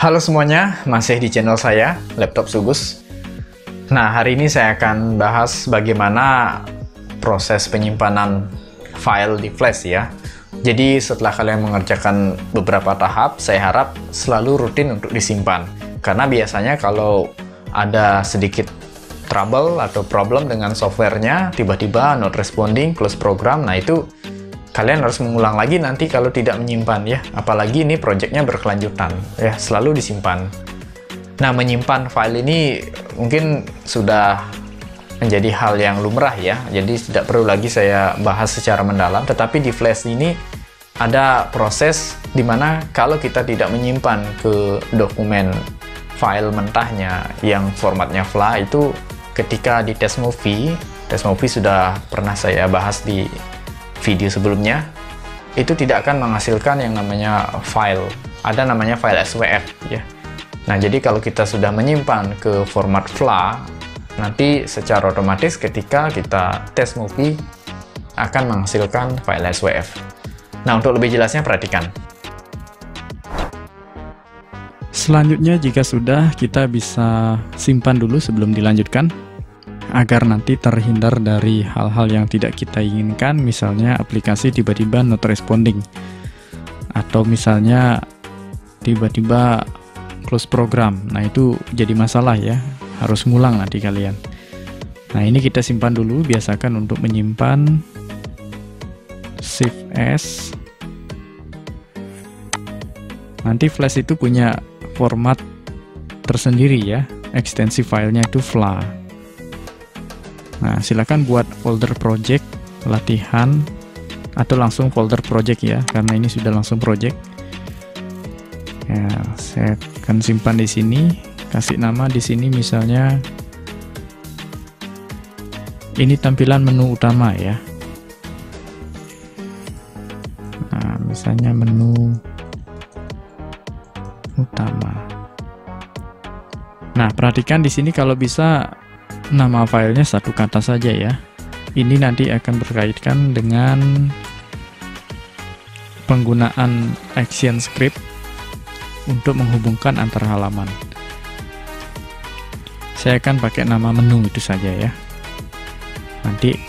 Halo semuanya, masih di channel saya, Laptop Sugus. Nah, hari ini saya akan bahas bagaimana proses penyimpanan file di flash ya. Jadi setelah kalian mengerjakan beberapa tahap, saya harap selalu rutin untuk disimpan. Karena biasanya kalau ada sedikit trouble atau problem dengan softwarenya, tiba-tiba not responding, close program, nah itu kalian harus mengulang lagi nanti kalau tidak menyimpan ya. Apalagi ini projectnya berkelanjutan ya, selalu disimpan. Nah, menyimpan file ini mungkin sudah menjadi hal yang lumrah ya, jadi tidak perlu lagi saya bahas secara mendalam. Tetapi di flash ini ada proses dimana kalau kita tidak menyimpan ke dokumen file mentahnya yang formatnya FLA, itu ketika di test movie sudah pernah saya bahas di video sebelumnya, itu tidak akan menghasilkan yang namanya file. Ada namanya file SWF ya. Nah, jadi kalau kita sudah menyimpan ke format FLA, nanti secara otomatis ketika kita test movie akan menghasilkan file SWF. Nah, untuk lebih jelasnya perhatikan. Selanjutnya, jika sudah, kita bisa simpan dulu sebelum dilanjutkan, agar nanti terhindar dari hal-hal yang tidak kita inginkan, misalnya aplikasi tiba-tiba not responding, atau misalnya tiba-tiba close program. Nah, itu jadi masalah ya, harus ngulang nanti kalian. Nah, ini kita simpan dulu, biasakan untuk menyimpan Shift S. Nanti flash itu punya format tersendiri ya, ekstensi filenya itu FLA. Nah, silakan buat folder project, latihan, atau langsung folder project ya, karena ini sudah langsung project. Ya, saya akan simpan di sini, kasih nama di sini misalnya. Ini tampilan menu utama ya. Nah, misalnya menu utama. Nah, perhatikan di sini kalau bisa nama filenya satu kata saja ya. Ini nanti akan berkaitan dengan penggunaan action script untuk menghubungkan antar halaman. Saya akan pakai nama menu itu saja ya. Nanti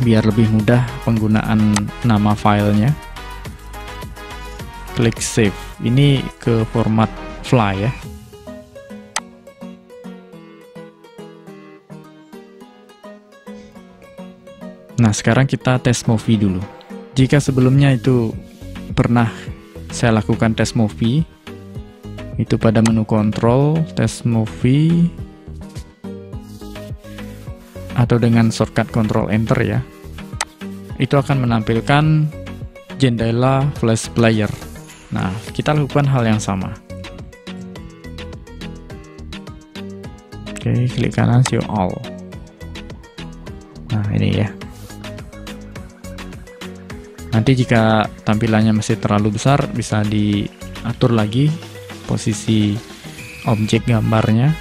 biar lebih mudah penggunaan nama filenya. Klik save. Ini ke format FLA ya. Nah, sekarang kita test movie dulu. Jika sebelumnya itu pernah saya lakukan test movie, itu pada menu control, test movie, atau dengan shortcut control enter ya, itu akan menampilkan jendela flash player. Nah, kita lakukan hal yang sama. Oke, klik kanan show all. Nah, ini ya. Nanti jika tampilannya masih terlalu besar, bisa diatur lagi posisi objek gambarnya.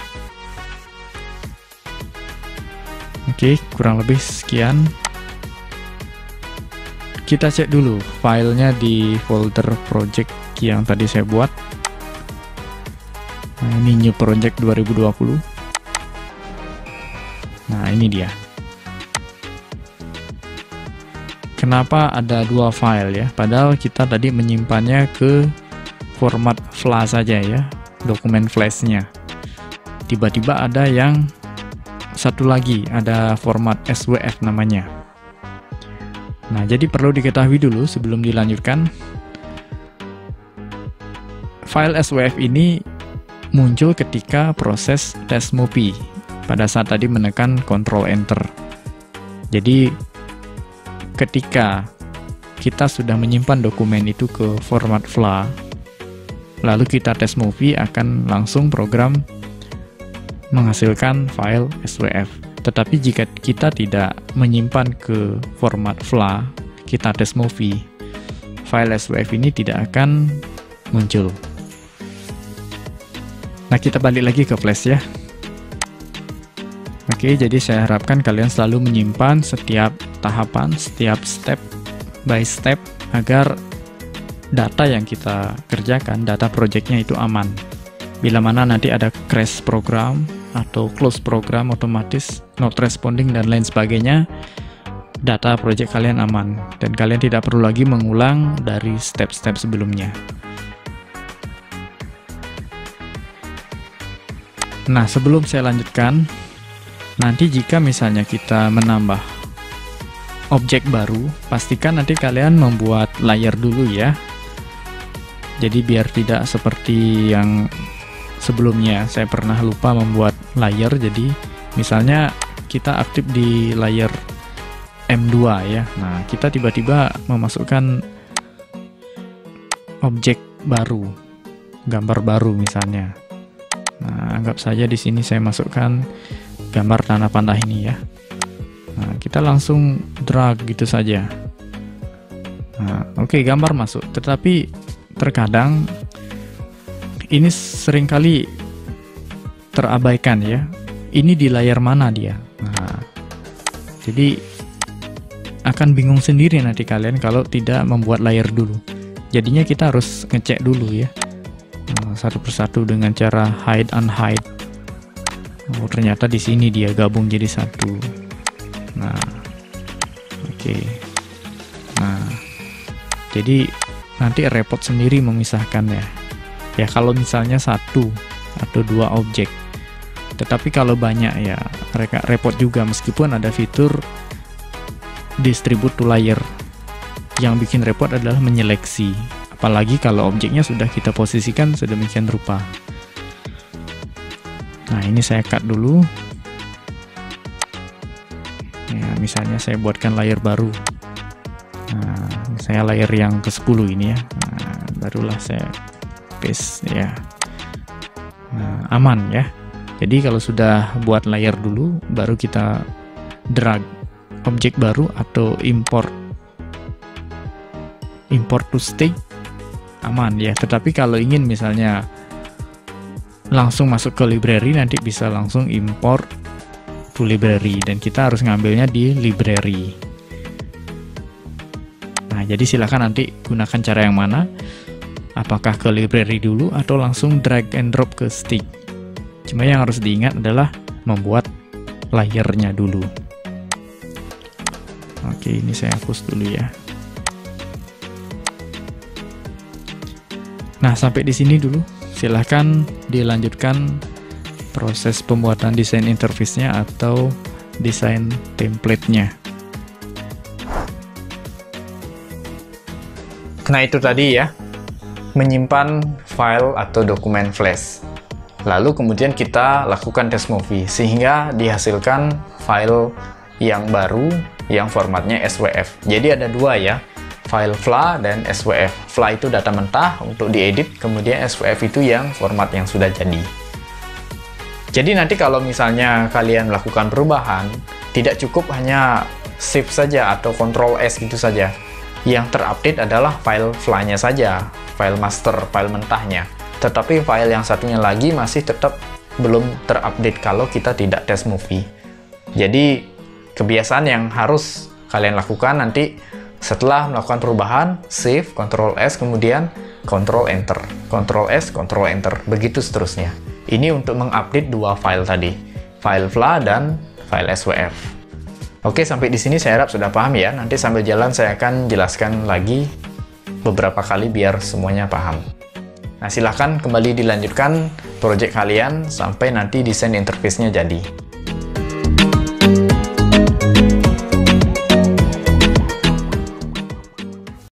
Oke, kurang lebih sekian. Kita cek dulu filenya di folder project yang tadi saya buat. Nah, ini new project 2020. Nah, ini dia. Kenapa ada dua file ya? Padahal kita tadi menyimpannya ke format FLA saja ya, dokumen flashnya. Tiba-tiba ada yang satu lagi, ada format SWF namanya. Nah, jadi perlu diketahui dulu sebelum dilanjutkan. File SWF ini muncul ketika proses test movie pada saat tadi menekan Ctrl Enter. Jadi ketika kita sudah menyimpan dokumen itu ke format FLA, lalu kita test movie, akan langsung program menghasilkan file SWF. Tetapi jika kita tidak menyimpan ke format FLA, kita test movie, file SWF ini tidak akan muncul. Nah, kita balik lagi ke flash ya. Oke, jadi saya harapkan kalian selalu menyimpan setiap tahapan, setiap step by step, agar data yang kita kerjakan, data projectnya itu aman. Bila mana nanti ada crash program atau close program otomatis, not responding dan lain sebagainya, data project kalian aman dan kalian tidak perlu lagi mengulang dari step-step sebelumnya. Nah, sebelum saya lanjutkan, nanti jika misalnya kita menambah objek baru, pastikan nanti kalian membuat layer dulu ya. Jadi biar tidak seperti yang sebelumnya, saya pernah lupa membuat layer. Jadi misalnya kita aktif di layer M2 ya. Nah, kita tiba-tiba memasukkan objek baru, gambar baru misalnya. Nah, anggap saja di sini saya masukkan gambar tanah panah ini ya. Nah, kita langsung drag gitu saja. Nah, oke, gambar masuk. Tetapi terkadang ini seringkali terabaikan ya. Ini di layar mana dia? Nah, jadi akan bingung sendiri nanti kalian kalau tidak membuat layer dulu. Jadinya kita harus ngecek dulu ya, satu persatu dengan cara hide unhide. Oh, ternyata di sini dia gabung jadi satu. Nah, oke. Nah, jadi nanti repot sendiri memisahkannya. Ya kalau misalnya satu atau dua objek. Tetapi kalau banyak ya mereka repot juga, meskipun ada fitur distribute to layer. Yang bikin repot adalah menyeleksi. Apalagi kalau objeknya sudah kita posisikan sedemikian rupa. Nah, ini saya cut dulu. Ya, misalnya saya buatkan layer baru. Nah, saya layer yang ke-10 ini ya. Nah, barulah saya paste ya. Nah, aman ya. Jadi kalau sudah buat layer dulu, baru kita drag objek baru atau import to stage, aman ya. Tetapi kalau ingin misalnya langsung masuk ke library, nanti bisa langsung import to library dan kita harus ngambilnya di library. Nah, jadi silakan nanti gunakan cara yang mana, apakah ke library dulu atau langsung drag and drop ke stick. Cuma yang harus diingat adalah membuat layernya dulu. Oke, ini saya hapus dulu ya. Nah, sampai di sini dulu. Silahkan dilanjutkan proses pembuatan desain interface-nya atau desain template-nya. Nah, itu tadi ya, menyimpan file atau dokumen flash. Lalu kemudian kita lakukan test movie sehingga dihasilkan file yang baru yang formatnya SWF. Jadi ada dua ya, file FLA dan SWF. FLA itu data mentah untuk diedit, kemudian SWF itu yang format yang sudah jadi. Jadi nanti kalau misalnya kalian melakukan perubahan, tidak cukup hanya save saja atau Ctrl S gitu saja. Yang terupdate adalah file FLA-nya saja, file master, file mentahnya. Tetapi file yang satunya lagi masih tetap belum terupdate kalau kita tidak test movie. Jadi kebiasaan yang harus kalian lakukan nanti setelah melakukan perubahan, save, Ctrl S, kemudian Ctrl Enter, Ctrl S, Ctrl Enter, begitu seterusnya. Ini untuk mengupdate dua file tadi, file FLA dan file SWF. Oke, sampai di sini saya harap sudah paham ya. Nanti sambil jalan saya akan jelaskan lagi beberapa kali biar semuanya paham. Nah, silahkan kembali dilanjutkan project kalian sampai nanti desain interface-nya jadi.